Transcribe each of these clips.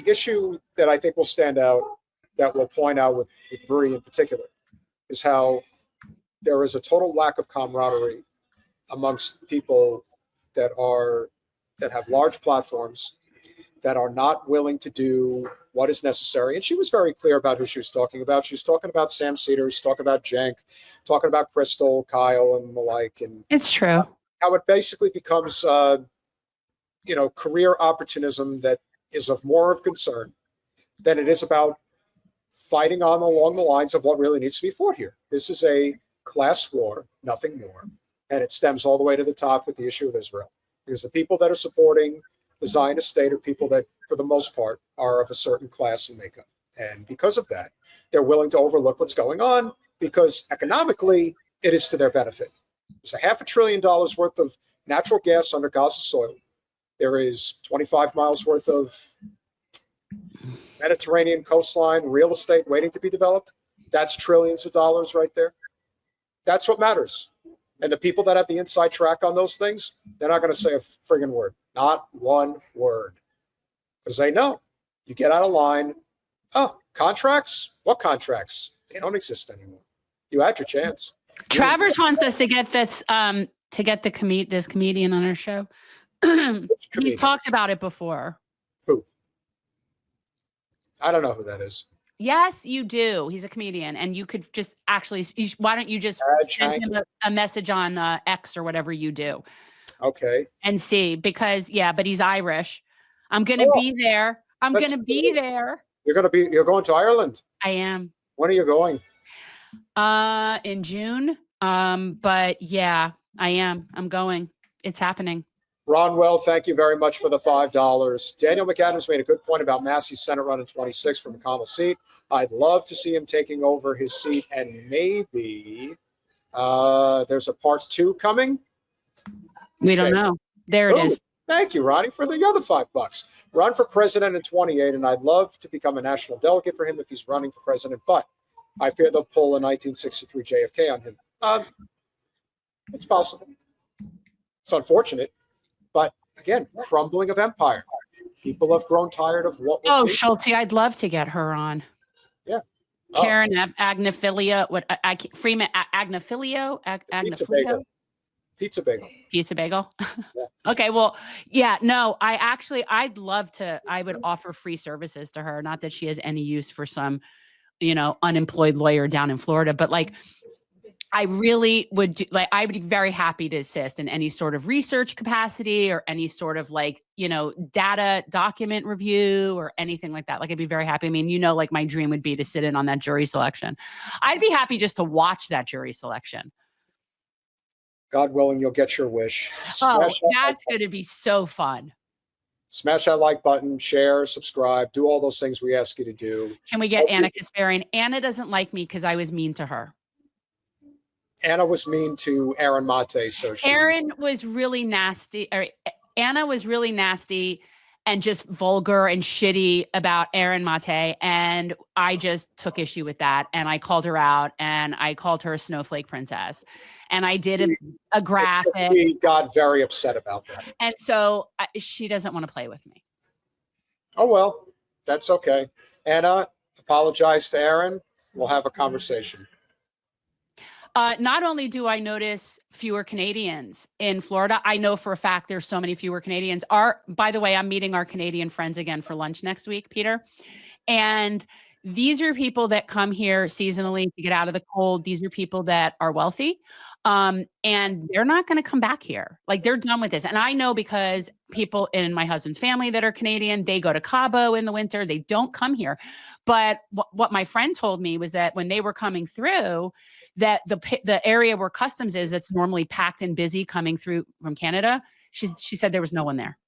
issue that I think will stand out, that we'll point out with Brie in particular, is how there is a total lack of camaraderie amongst people that have large platforms, that are not willing to do what is necessary. And she was very clear about who she was talking about. She was talking about Sam Cedars, talking about Cenk, talking about Crystal, Kyle, and the like. And it's true. How it basically becomes, career opportunism that is of more of concern than it is about fighting on along the lines of what really needs to be fought here. This is a class war, nothing more. And it stems all the way to the top with the issue of Israel. Because the people that are supporting the Zionist state are people that, for the most part, are of a certain class and makeup. And because of that, they're willing to overlook what's going on because economically, it is to their benefit. There's $500 billion worth of natural gas under Gaza soil. There is 25 miles worth of Mediterranean coastline, real estate waiting to be developed. That's trillions of dollars right there. That's what matters. And the people that have the inside track on those things, they're not going to say a friggin' word. Not one word. Because they know. You get out of line. Oh, contracts? What contracts? They don't exist anymore. You had your chance. Travers wants us to get this this comedian on our show. He's talked about it before. Who? I don't know who that is. Yes, you do. He's a comedian, and you could just actually. Why don't you just send him a message on X or whatever you do? Okay. And see, because but he's Irish. I'm gonna be there. I'm gonna be there. You're going to Ireland. I am. When are you going? In June. But yeah, I am. I'm going. It's happening. Ronwell, thank you very much for the $5. Daniel McAdams made a good point about Massey's Senate run in 26 from McConnell's seat. I'd love to see him taking over his seat, and maybe there's a part 2 coming. We don't know. There it is. Thank you, Ronnie, for the other $5. Run for president in 28, and I'd love to become a national delegate for him if he's running for president, but I fear they'll pull a 1963 JFK on him. It's possible. It's unfortunate. But again, crumbling of empire. People have grown tired of what. Oh, Schulte, I'd love to get her on. Yeah. Karen Agnophilia. Freeman Agnophilia. Pizza bagel. Yeah. Okay. Well, yeah. No, I'd love to. I would offer free services to her. Not that she has any use for some, unemployed lawyer down in Florida, but I really would I would be very happy to assist in any sort of research capacity or any sort of data document review or anything like that. I'd be very happy. I mean, my dream would be to sit in on that jury selection. I'd be happy just to watch that jury selection. God willing, you'll get your wish. That's going to be so fun. Smash that like button, share, subscribe, do all those things we ask you to do. Can we get Anna Kasparian? Anna doesn't like me because I was mean to her. Anna was mean to Aaron Mate. Aaron was really nasty. Anna was really nasty and just vulgar and shitty about Aaron Mate. And I just took issue with that. And I called her out and I called her a snowflake princess. And I did a graphic. We got very upset about that. And so she doesn't want to play with me. Oh, well, that's okay. Anna, apologize to Aaron. We'll have a conversation. Not only do I notice fewer Canadians in Florida, I know for a fact there's so many fewer Canadians. By the way, I'm meeting our Canadian friends again for lunch next week, Peter. And these are people that come here seasonally to get out of the cold. These are people that are wealthy. And they're not going to come back here. They're done with this. And I know because people in my husband's family that are Canadian, they go to Cabo in the winter. They don't come here. But what my friend told me was that when they were coming through, that the area where customs is, that's normally packed and busy coming through from Canada, she said there was no one there.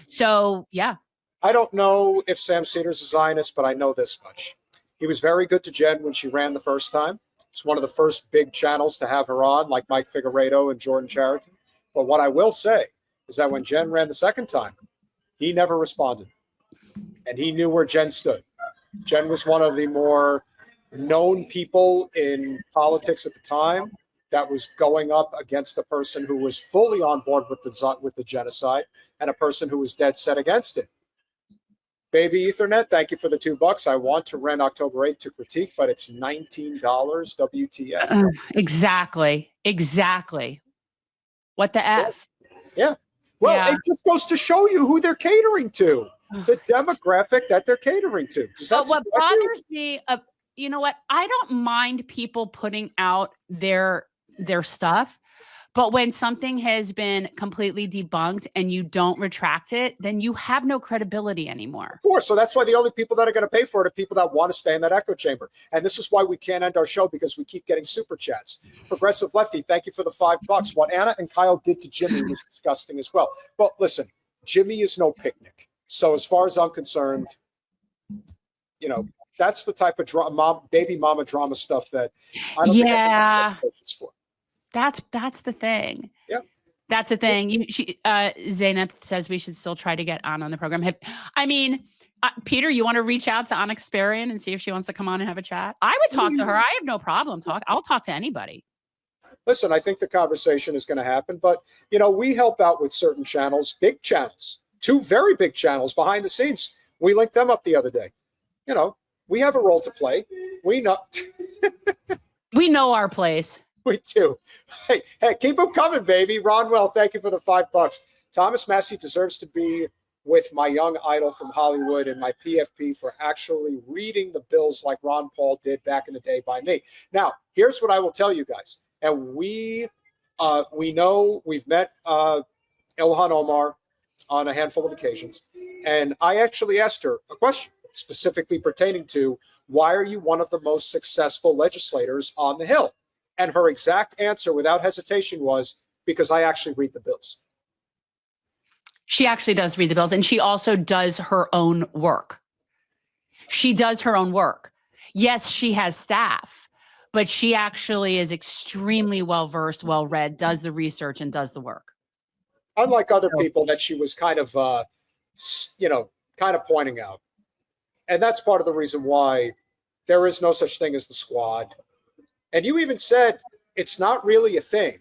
So, yeah. I don't know if Sam Cedars is Zionist, but I know this much. He was very good to Jen when she ran the first time. It's one of the first big channels to have her on, like Mike Figueredo and Jordan Chariton. But what I will say is that when Jen ran the second time, he never responded. And he knew where Jen stood. Jen was one of the more known people in politics at the time that was going up against a person who was fully on board with the genocide and a person who was dead set against it. Baby Ethernet, thank you for the $2. I want to rent October 8th to critique, but it's $19 WTF. Exactly. What the F? Yeah. Well, Yeah. it just goes to show you who they're catering to, the demographic that they're catering to. Does that what bothers me, you know what? I don't mind people putting out their stuff, but when something has been completely debunked and you don't retract it, then you have no credibility anymore. Of course. So that's why the only people that are going to pay for it are people that want to stay in that echo chamber. And this is why we can't end our show, because we keep getting super chats. Progressive Lefty, thank you for the $5. What Anna and Kyle did to Jimmy was disgusting as well. But listen, Jimmy is no picnic. So as far as I'm concerned, you know, that's the type of baby mama drama stuff that I don't think I have patience for. That's the thing. Yeah. That's the thing. Zainab says we should still try to get on the program. Peter, you want to reach out to Anna Kasparian and see if she wants to come on and have a chat? I would talk to her. I have no problem. I'll talk to anybody. Listen, I think the conversation is going to happen, but we help out with certain channels, big channels, 2 very big channels behind the scenes. We linked them up the other day. We have a role to play. We know. We know our place. We do. Hey, keep them coming, baby. Ronwell, thank you for the $5. Thomas Massey deserves to be with my young idol from Hollywood and my PFP for actually reading the bills like Ron Paul did back in the day by me. Now, here's what I will tell you guys. And we know we've met Ilhan Omar on a handful of occasions. And I actually asked her a question specifically pertaining to, why are you one of the most successful legislators on the Hill? And her exact answer without hesitation was, because I actually read the bills. She actually does read the bills, and she also does her own work. Yes, she has staff, but she actually is extremely well-versed, well-read, does the research, and does the work. Unlike other people that she was kind of pointing out. And that's part of the reason why there is no such thing as the squad. And you even said it's not really a thing.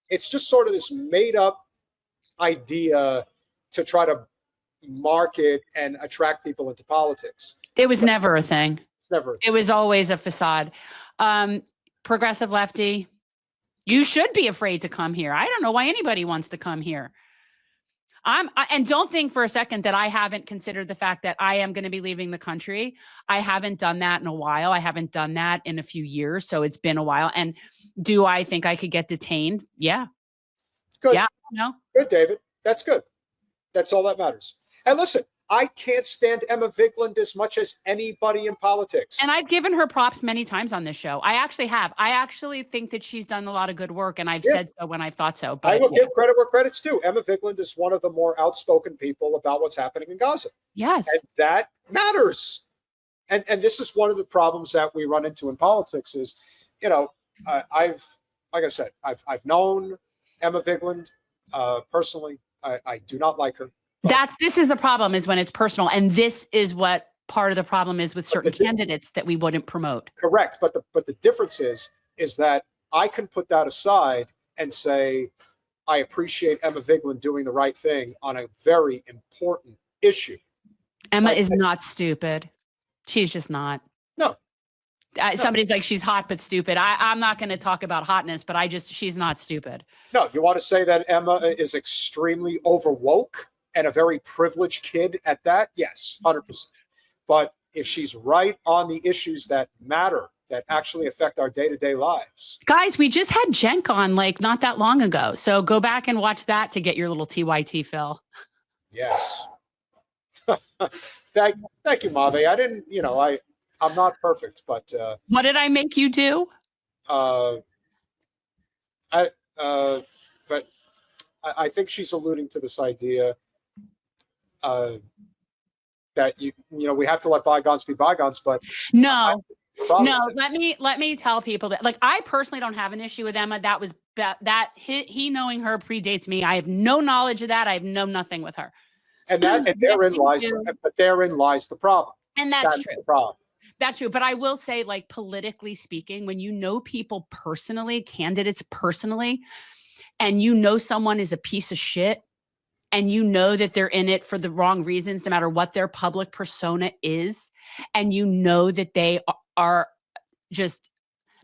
It's just sort of this made-up idea to try to market and attract people into politics. It was never a thing. It's never a thing. It was always a facade. Progressive Lefty, you should be afraid to come here. I don't know why anybody wants to come here. And don't think for a second that I haven't considered the fact that I am going to be leaving the country. I haven't done that in a while. I haven't done that in a few years. So it's been a while. And do I think I could get detained? Yeah. Good. Yeah. No. Good, David. That's good. That's all that matters. And listen, I can't stand Emma Vigeland as much as anybody in politics. And I've given her props many times on this show. I actually have. I actually think that she's done a lot of good work, and I've said so when I've thought so. But I will give credit where credit's due. Emma Vigeland is one of the more outspoken people about what's happening in Gaza. Yes. And that matters. And this is one of the problems that we run into in politics is, I've known Emma Vigeland personally. I do not like her. This is the problem, is when it's personal. And this is what part of the problem is with certain candidates that we wouldn't promote. Correct. But the difference is that I can put that aside and say, I appreciate Emma Vigeland doing the right thing on a very important issue. Emma is not stupid. She's just not. No. Somebody's like, she's hot but stupid. I'm not going to talk about hotness, but she's not stupid. No, you want to say that Emma is extremely overwoke and a very privileged kid at that? Yes, 100%. But if she's right on the issues that matter, that actually affect our day-to-day lives. Guys, we just had Cenk on not that long ago. So go back and watch that to get your little TYT fill. Yes. Thank you, Mave. I didn't, I'm not perfect, but what did I make you do? But I think she's alluding to this idea that we have to let bygones be bygones, but no. Let me tell people that, I personally don't have an issue with Emma. That was he knowing her predates me. I have no knowledge of that. I have nothing with her. And therein lies the problem. And that's true. The problem. That's true. But I will say, politically speaking, when you know people personally, candidates personally, and someone is a piece of shit, and you know that they're in it for the wrong reasons, no matter what their public persona is, and you know that they are just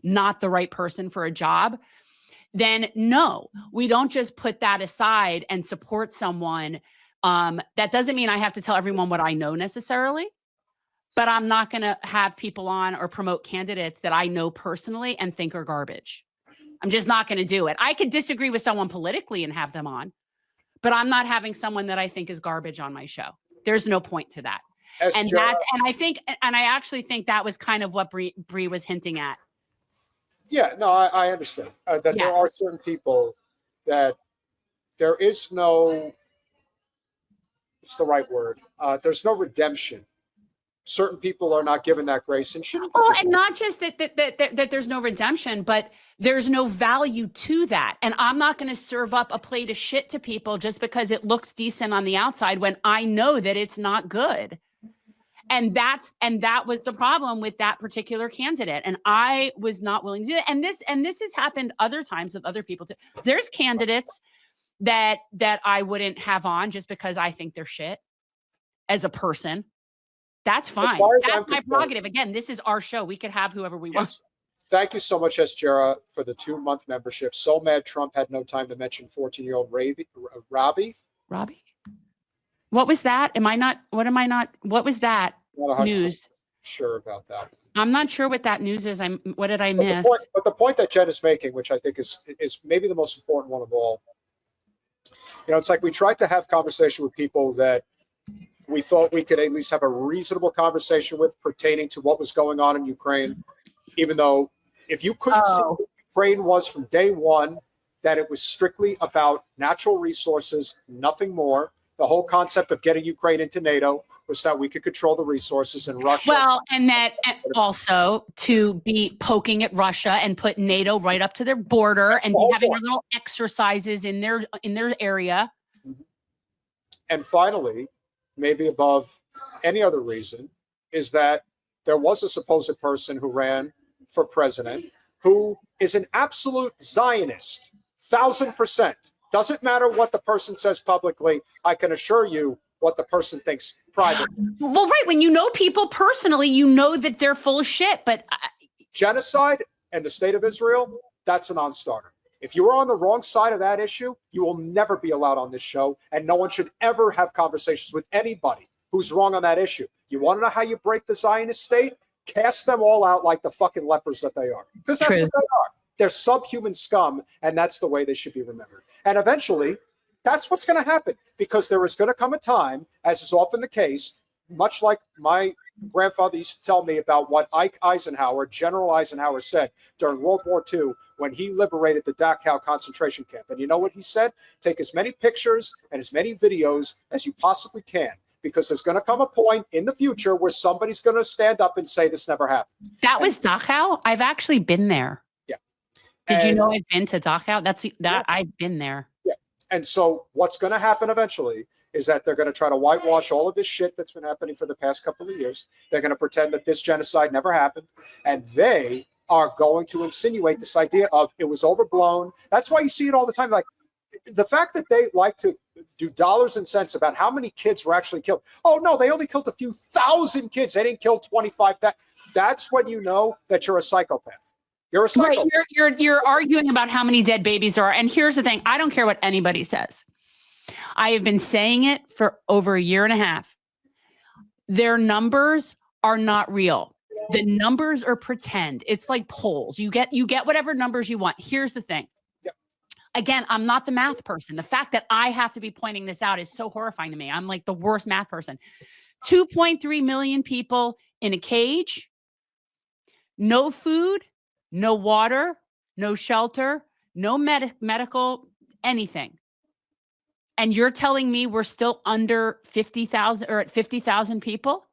not the right person for a job, then no, we don't just put that aside and support someone. That doesn't mean I have to tell everyone what I know necessarily, but I'm not going to have people on or promote candidates that I know personally and think are garbage. I'm just not going to do it. I could disagree with someone politically and have them on, but I'm not having someone that I think is garbage on my show. There's no point to that. And I actually think that was kind of what Bree was hinting at. Yeah, no, I understand that there are certain people that there is no, it's the right word. There's no redemption. Certain people are not given that grace and shouldn't. Oh, and not just that there's no redemption, but there's no value to that. And I'm not going to serve up a plate of shit to people just because it looks decent on the outside when I know that it's not good. And that was the problem with that particular candidate. And I was not willing to do that. And this has happened other times with other people too. There's candidates that I wouldn't have on just because I think they're shit as a person. That's fine. That's my prerogative. Again, this is our show. We could have whoever we want. Thank you so much, Esjera, for the 2-month membership. So mad Trump had no time to mention 14-year-old Robbie. Robbie? What was that? What was that news? Sure about that. I'm not sure what that news is. What did I miss? But the point that Jen is making, which I think is maybe the most important one of all, it's like we tried to have conversation with people that we thought we could at least have a reasonable conversation with pertaining to what was going on in Ukraine, even though if you couldn't see what Ukraine was from day one, that it was strictly about natural resources, nothing more. The whole concept of getting Ukraine into NATO was that we could control the resources in Russia. Well, and that also to be poking at Russia and put NATO right up to their border and having their little exercises in their area. Mm-hmm. And finally, maybe above any other reason, is that there was a supposed person who ran for president who is an absolute Zionist, 1,000%. Doesn't matter what the person says publicly. I can assure you what the person thinks privately. Well, right. When you know people personally, you know that they're full of shit. But genocide and the state of Israel, that's a non-starter. If you are on the wrong side of that issue, you will never be allowed on this show, and no one should ever have conversations with anybody who's wrong on that issue. You want to know how you break the Zionist state? Cast them all out like the fucking lepers that they are. Because that's what they are. They're subhuman scum, and that's the way they should be remembered. And eventually, that's what's going to happen, because there is going to come a time, as is often the case, much like my grandfather used to tell me about what General Eisenhower said during World War II when he liberated the Dachau concentration camp. And you know what he said? Take as many pictures and as many videos as you possibly can, because there's going to come a point in the future where somebody's going to stand up and say this never happened. That was Dachau? I've actually been there. Yeah. Did you know I've been to Dachau? I've been there. Yeah. And so what's going to happen eventually is that they're going to try to whitewash all of this shit that's been happening for the past couple of years. They're going to pretend that this genocide never happened. And they are going to insinuate this idea of it was overblown. That's why you see it all the time. Like the fact that they like to do dollars and cents about how many kids were actually killed. Oh, no, they only killed a few thousand kids. They didn't kill 25,000. That's when you know that you're a psychopath. You're a psychopath. Right. You're arguing about how many dead babies there are. And here's the thing. I don't care what anybody says. I have been saying it for over a year and a half. Their numbers are not real. The numbers are pretend. It's like polls. You get whatever numbers you want. Here's the thing. Yep. Again, I'm not the math person. The fact that I have to be pointing this out is so horrifying to me. I'm like the worst math person. 2.3 million people in a cage, no food, no water, no shelter, no medical, anything. And you're telling me we're still under 50,000 or at 50,000 people?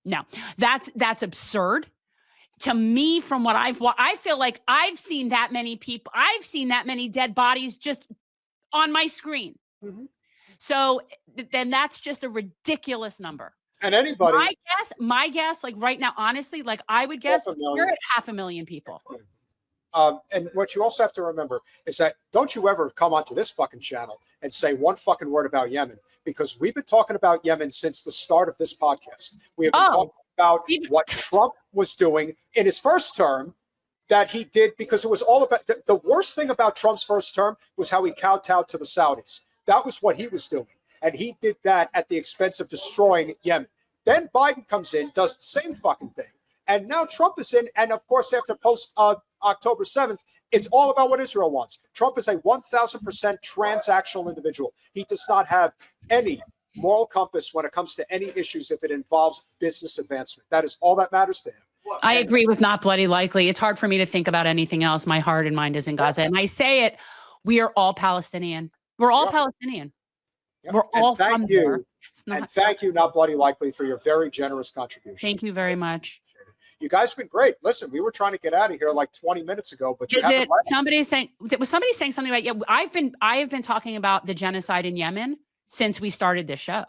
No, that's absurd. To me, from what I feel like I've seen that many people. I've seen that many dead bodies just on my screen. Mm-hmm. So then that's just a ridiculous number. And anybody, my guess, like right now, honestly, like I would guess we're at 500,000 people. And what you also have to remember is that don't you ever come onto this fucking channel and say one fucking word about Yemen, because we've been talking about Yemen since the start of this podcast. We have been talking about what Trump was doing in his first term that he did, because it was all about the worst thing about Trump's first term was how he kowtowed to the Saudis. That was what he was doing. And he did that at the expense of destroying Yemen. Then Biden comes in, does the same fucking thing. And now Trump is in. And of course, after post October 7th, it's all about what Israel wants. Trump is a 1,000% transactional individual. He does not have any moral compass when it comes to any issues if it involves business advancement. That is all that matters to him. I agree with not bloody likely. It's hard for me to think about anything else. My heart and mind is in Gaza. And I say it, we are all Palestinian. We're all Palestinian. Yep. We're all from there. And thank you, not bloody likely, for your very generous contribution. Thank you very much. You guys have been great. Listen, we were trying to get out of here like 20 minutes ago, but was somebody saying something about, I have been talking about the genocide in Yemen since we started this show.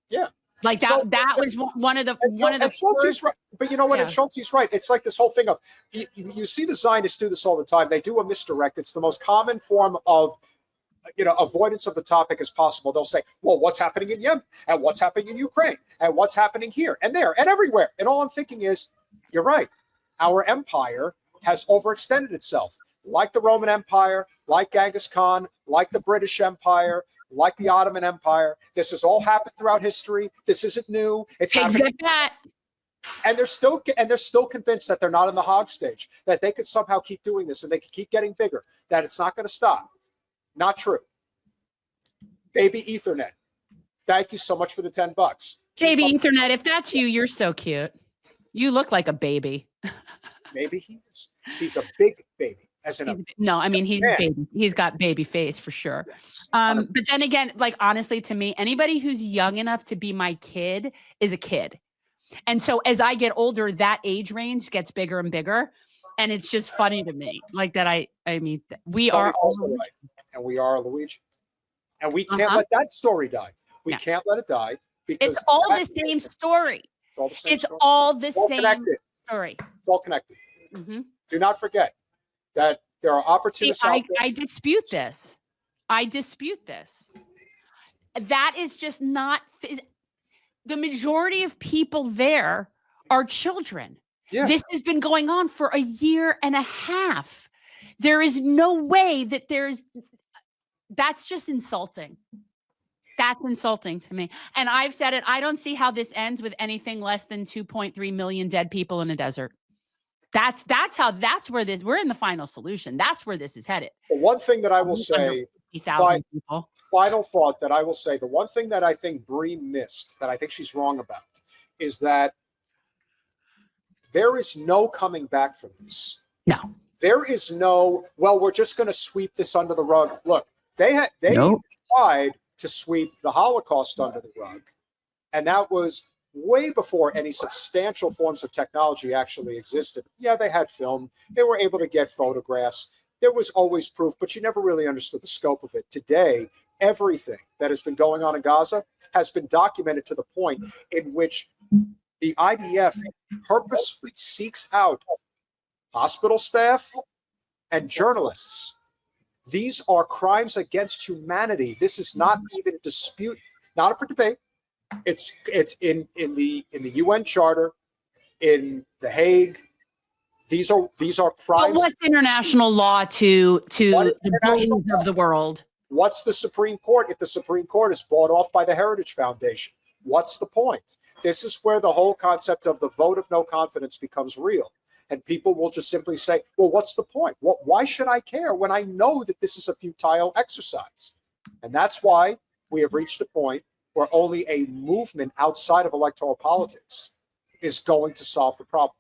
Yeah. Like that was one of the Schultz, right. But you know what? And Schultz is right. It's like this whole thing of you see the Zionists do this all the time. They do a misdirect. It's the most common form of avoidance of the topic as possible. They'll say, well, what's happening in Yemen and what's happening in Ukraine and what's happening here and there and everywhere. And all I'm thinking is, you're right. Our empire has overextended itself, like the Roman Empire, like Genghis Khan, like the British Empire, like the Ottoman Empire. This has all happened throughout history. This isn't new. It's happening. And they're still convinced that they're not in the hog stage, that they could somehow keep doing this and they could keep getting bigger, that it's not going to stop. Not true. Baby Ethernet. Thank you so much for the $10. Baby Ethernet, if that's you, you're so cute. You look like a baby. Maybe he is. He's a big baby. He's baby. He's got baby face for sure. Yes. But then again, like honestly, to me, anybody who's young enough to be my kid is a kid. And so as I get older, that age range gets bigger and bigger. And it's just funny to me, like that. We are also right. And we are Luigi. And we can't let that story die. We can't let it die, because it's all the same story. It's all the same story. It's all connected. Mm-hmm. Do not forget that there are opportunities out there. I dispute this. That is just not the majority of people there are children. Yeah. This has been going on for a year and a half. There is no way that that's just insulting. That's insulting to me. And I've said it, I don't see how this ends with anything less than 2.3 million dead people in a desert. We're in the final solution. That's where this is headed. The one thing that I will say, final thought that I will say, the one thing that I think Bree missed, that I think she's wrong about, is that there is no coming back from this. No. There is no, well, we're just going to sweep this under the rug. Look, they tried to sweep the Holocaust under the rug, and that was way before any substantial forms of technology actually existed. Yeah, they had film. They were able to get photographs. There was always proof, but you never really understood the scope of it. Today, everything that has been going on in Gaza has been documented to the point in which the IDF purposefully seeks out hospital staff and journalists. These are crimes against humanity. This is not even dispute, not up for debate. It's in the UN Charter, in The Hague. These are crimes. But what's international law to the bullies of the world? What's the Supreme Court if the Supreme Court is bought off by the Heritage Foundation? What's the point? This is where the whole concept of the vote of no confidence becomes real. And people will just simply say, well, what's the point? Why should I care when I know that this is a futile exercise? And that's why we have reached a point where only a movement outside of electoral politics is going to solve the problem.